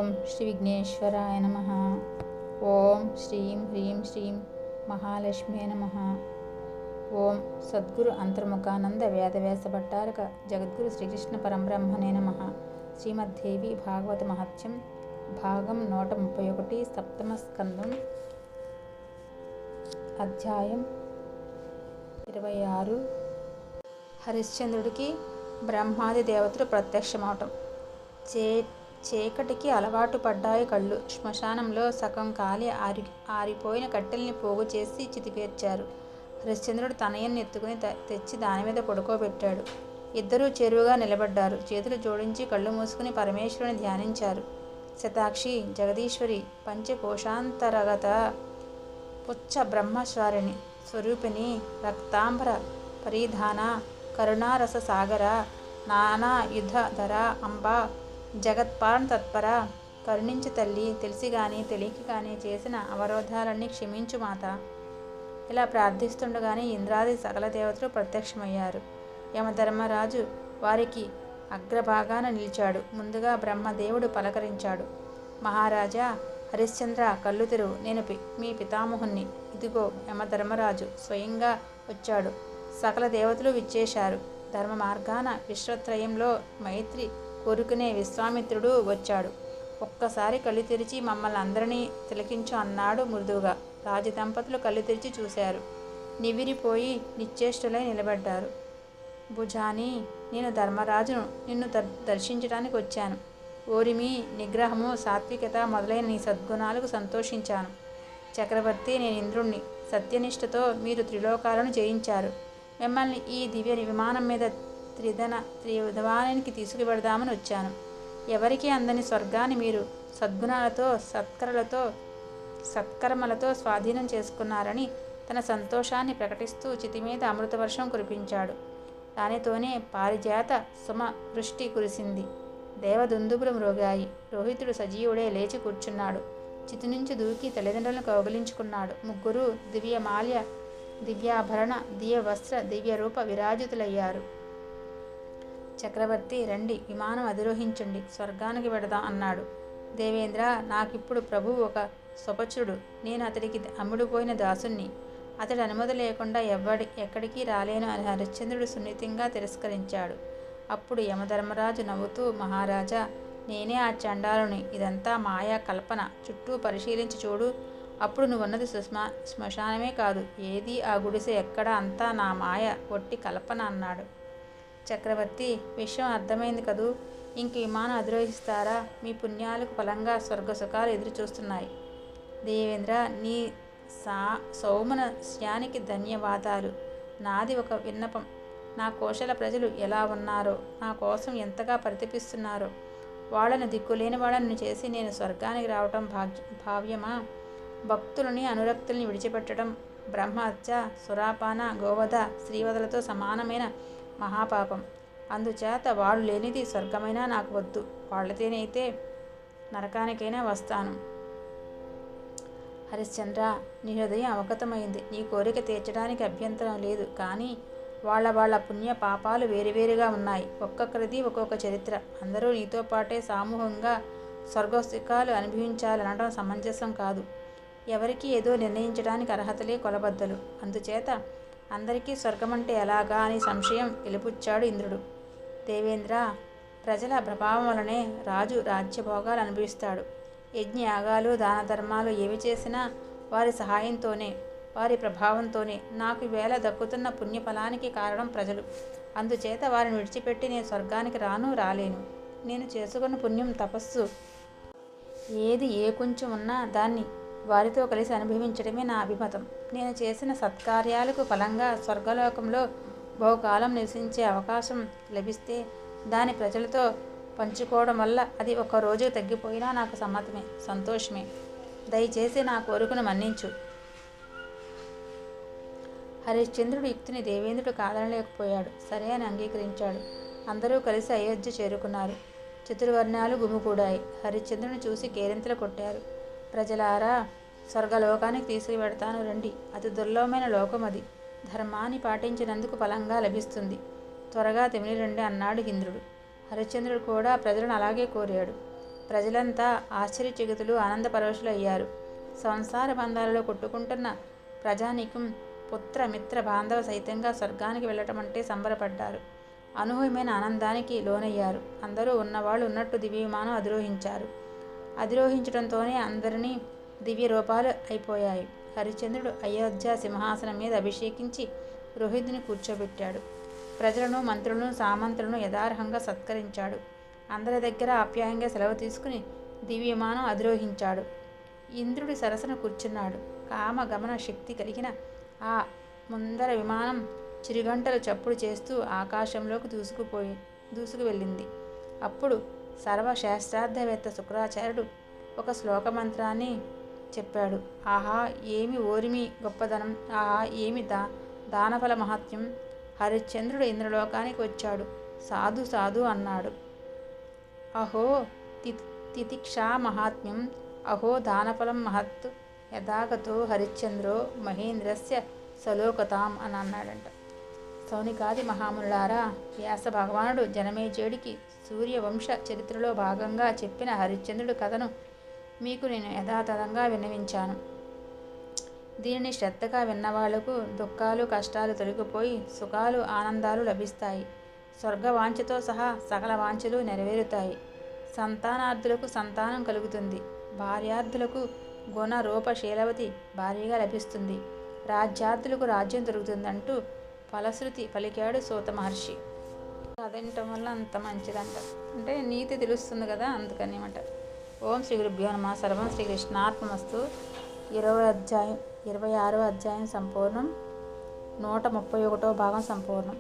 ఓం శ్రీ విఘ్నేశ్వరాయ నమః. ఓం శ్రీం హ్రీం శ్రీం మహాలక్ష్మీ నమః. ఓం సద్గురు అంతర్ముఖానంద వేదవ్యాస భట్టారక జగద్గురు శ్రీకృష్ణ పరబ్రహ్మణే నమః. శ్రీమద్దేవి భాగవత మహత్యం భాగం 131 సప్తమ స్కందం అధ్యాయం 26. హరిశ్చంద్రుడికి బ్రహ్మాది దేవతలు ప్రత్యక్షమవటం. చీకటికి అలవాటు పడ్డాయి కళ్ళు. శ్మశానంలో సగం కాలి ఆరిపోయిన కట్టెల్ని పోగు చేసి చితిపేర్చారు. హరిశ్చంద్రుడు తనయుని ఎత్తుకుని తెచ్చి దానిమీద పడుకోబెట్టాడు. ఇద్దరూ చెరువుగా నిలబడ్డారు. చేతులు జోడించి కళ్ళు మూసుకుని పరమేశ్వరుని ధ్యానించారు. శతాక్షి, జగదీశ్వరి, పంచకోశాంతరగత పుచ్చ బ్రహ్మచారిణి స్వరూపిణి, రక్తాంబర పరిధాన, కరుణారస సాగర, నానాయుధధర అంబా, జగత్పాలన తత్పర, కరుణించు తల్లి, తెలిసి గాని తెలియక కానీ చేసిన అవరోధాలన్నీ క్షమించు మాత. ఇలా ప్రార్థిస్తుండగానే ఇంద్రాది సకల దేవతలు ప్రత్యక్షమయ్యారు. యమధర్మరాజు వారికి అగ్రభాగాన నిలిచాడు. ముందుగా బ్రహ్మదేవుడు పలకరించాడు. మహారాజా హరిశ్చంద్ర, కళ్ళు తెరువు, నేను మీ పితామహుణ్ణి. ఇదిగో యమధర్మరాజు స్వయంగా వచ్చాడు. సకల దేవతలు విచ్చేశారు. ధర్మ మార్గాన విశ్వత్రయంలో మైత్రి కోరుకునే విశ్వామిత్రుడు వచ్చాడు. ఒక్కసారి కళ్ళు తెరిచి మమ్మల్ని అందరినీ తిలకించు అన్నాడు మృదువుగా. రాజదంపతులు కళ్ళు తెరిచి చూశారు. నివిరిపోయి నిశ్చేష్టులై నిలబడ్డారు. భుజాని, నేను ధర్మరాజును, నిన్ను దర్శించడానికి వచ్చాను. ఓరిమి, నిగ్రహము, సాత్వికత మొదలైన నీ సద్గుణాలకు సంతోషించాను. చక్రవర్తి, నేను ఇంద్రుణ్ణి. సత్యనిష్టతో మీరు త్రిలోకాలను జయించారు. మిమ్మల్ని ఈ దివ్య విమానం మీద త్రివిధవానికి తీసుకువెడదామని వచ్చాను. ఎవరికి అందని స్వర్గాన్ని మీరు సద్గుణాలతో సత్కర్మలతో స్వాధీనం చేసుకున్నారని తన సంతోషాన్ని ప్రకటిస్తూ చితిమీద అమృతవర్షం కురిపించాడు. దానితోనే పారిజాత సుమ వృష్టి కురిసింది. దేవదుందుబులు మ్రోగాయి. రోహితుడు సజీవుడే లేచి కూర్చున్నాడు. చితి నుంచి దూకి తల్లిదండ్రులను కౌగిలించుకున్నాడు. ముగ్గురు దివ్యమాల్య, దివ్యాభరణ, దివ్య వస్త్ర, దివ్య రూప విరాజితులయ్యారు. చక్రవర్తి, రండి, విమానం అధిరోహించండి, స్వర్గానికి వెడదాం అన్నాడు. దేవేంద్ర, నాకిప్పుడు ప్రభువు ఒక స్వపచుడు. నేను అతడికి అమ్ముడుపోయిన దాసుణ్ణి. అతడి అనుమతి లేకుండా ఎక్కడికి రాలేను అని హరిశ్చంద్రుడు సున్నితంగా తిరస్కరించాడు. అప్పుడు యమధర్మరాజు నవ్వుతూ, మహారాజా, నేనే ఆ చండాలుని. ఇదంతా మాయా కల్పన. చుట్టూ పరిశీలించి చూడు. అప్పుడు నువ్వున్నది శ్మశానమే కాదు, ఏది ఆ గుడిసె ఎక్కడ, అంతా నా మాయ, ఒట్టి కల్పన అన్నాడు. చక్రవర్తి, విషయం అర్థమైంది కదూ. ఇంక విమానం అధిరోహిస్తారా? మీ పుణ్యాలకు ఫలంగా స్వర్గసుఖాలు ఎదురు చూస్తున్నాయి. దేవేంద్ర, నీ సౌమనస్యానికి ధన్యవాదాలు. నాది ఒక విన్నపం. నా కోశల ప్రజలు ఎలా ఉన్నారో, నా కోసం ఎంతగా పరితపిస్తున్నారో, వాళ్ళని దిక్కులేని వాళ్ళని చేసి నేను స్వర్గానికి రావటం భావ్యమా? భక్తులని అనురక్తుల్ని విడిచిపెట్టడం బ్రహ్మహత్య, సురాపాన, గోవధ, స్త్రీవధలతో సమానమైన మహాపాపం. అందుచేత వాళ్ళు లేనిది స్వర్గమైనా నాకు వద్దు. వాళ్ళతోనైతే నరకానికైనా వస్తాను. హరిశ్చంద్ర, నీ హృదయం అవగతమైంది. నీ కోరిక తీర్చడానికి అభ్యంతరం లేదు. కానీ వాళ్ళ పుణ్య పాపాలు వేరువేరుగా ఉన్నాయి. ఒక్కొక్కరిది ఒక్కొక్క చరిత్ర. అందరూ నీతో పాటే సామూహికంగా స్వర్గసుఖాలు అనుభవించాలనడం సమంజసం కాదు. ఎవరికి ఏదో నిర్ణయించడానికి అర్హతలే కొలబద్దలు. అందుచేత అందరికీ స్వర్గమంటే ఎలాగా అని సంశయం వెలిపుచ్చాడు ఇంద్రుడు. దేవేంద్ర, ప్రజల ప్రభావం వలనే రాజు రాజ్యభోగాలు అనుభవిస్తాడు. యజ్ఞయాగాలు, దాన ధర్మాలు ఏవి చేసినా వారి సహాయంతోనే, వారి ప్రభావంతోనే. నాకు వేళ దక్కుతున్న పుణ్యఫలానికి కారణం ప్రజలు. అందుచేత వారిని విడిచిపెట్టి నేను స్వర్గానికి రాలేను. నేను చేసుకున్న పుణ్యం, తపస్సు ఏది ఏ కొంచెం ఉన్నా దాన్ని వారితో కలిసి అనుభవించడమే నా అభిమతం. నేను చేసిన సత్కార్యాలకు ఫలంగా స్వర్గలోకంలో బహుకాలం నివసించే అవకాశం లభిస్తే దాని ప్రజలతో పంచుకోవడం వల్ల అది ఒక రోజు తగ్గిపోయినా నాకు సమ్మతమే, సంతోషమే. దయచేసి నా కోరికను మన్నించు. హరిశ్చంద్రుడి యుక్తిని దేవేంద్రుడు కాదనలేకపోయాడు. సరే అని అంగీకరించాడు. అందరూ కలిసి అయోధ్య చేరుకున్నారు. చతుర్వర్ణాలు గుమిగూడాయి. హరిశ్చంద్రుని చూసి కేరింతలు కొట్టారు. ప్రజలారా, స్వర్గలోకానికి తీసుకువెడతాను రండి. అతి దుర్లభమైన లోకం అది. ధర్మాన్ని పాటించినందుకు ఫలంగా లభిస్తుంది. త్వరగా తెమిలి రండి అన్నాడు ఇంద్రుడు. హరిశ్చంద్రుడు కూడా ప్రజలను అలాగే కోరాడు. ప్రజలంతా ఆశ్చర్యచకితులు, ఆనందపరవశులయ్యారు. సంసార బంధాలలో కొట్టుకుంటున్న ప్రజానీకం పుత్ర మిత్ర బాంధవ సహితంగా స్వర్గానికి వెళ్ళటం అంటే సంబరపడ్డారు. అనూహ్యమైన ఆనందానికి లోనయ్యారు. అందరూ ఉన్నవాళ్ళు ఉన్నట్టు దివ్య విమానం అధిరోహించారు. అధిరోహించడంతోనే అందరినీ దివ్య రూపాలు అయిపోయాయి. హరిశ్చంద్రుడు అయోధ్య సింహాసనం మీద అభిషేకించి రోహితుని కూర్చోబెట్టాడు. ప్రజలను, మంత్రులను, సామంతులను యథార్హంగా సత్కరించాడు. అందరి దగ్గర ఆప్యాయంగా సెలవు తీసుకుని దివ్య విమానం అధిరోహించాడు. ఇంద్రుడి సరసన కూర్చున్నాడు. కామ గమన శక్తి కలిగిన ఆ ముందర విమానం చిరుగంటలు చప్పుడు చేస్తూ ఆకాశంలోకి దూసుకు వెళ్ళింది. అప్పుడు సర్వశాస్త్రార్థవేత్త శుక్రాచార్యుడు ఒక శ్లోకమంత్రాన్ని చెప్పాడు. ఆహా, ఏమి ఓరిమి గొప్పదనం! ఆహా, ఏమి దానఫల మహత్యం! హరిశ్చంద్రుడు ఇంద్రలోకానికి వచ్చాడు. సాధు సాధు అన్నాడు. అహో తితిక్షా మహాత్మ్యం, అహో దానఫలం మహత్, యథాగతో హరిశ్చంద్రో మహేంద్రస్య సలోకతాం అని అన్నాడంట. సౌనికాది మహాములారా, వ్యాస భగవానుడు జనమేజయుడికి సూర్యవంశ చరిత్రలో భాగంగా చెప్పిన హరిశ్చంద్రుడి కథను మీకు నేను యథాతథంగా విన్నవించాను. దీనిని శ్రద్ధగా విన్నవాళ్లకు దుఃఖాలు కష్టాలు తొలగిపోయి సుఖాలు ఆనందాలు లభిస్తాయి. స్వర్గవాంఛతో సహా సకల వాంఛలు నెరవేరుతాయి. సంతానార్థులకు సంతానం కలుగుతుంది. భార్యార్థులకు గుణ రూప శీలవతి భార్యగా లభిస్తుంది. రాజ్యార్థులకు రాజ్యం దొరుకుతుందంటూ ఫలశ్రుతి పలికాడు సూత మహర్షి. చదవటం వల్ల అంత మంచిదంట. అంటే నీతి తెలుస్తుంది కదా, అందుకని అన్నమాట. ఓం శ్రీ గురుభ్యో నమః. సర్వం శ్రీకృష్ణార్పణమస్తు. 26వ అధ్యాయం సంపూర్ణం. 131వ భాగం సంపూర్ణం.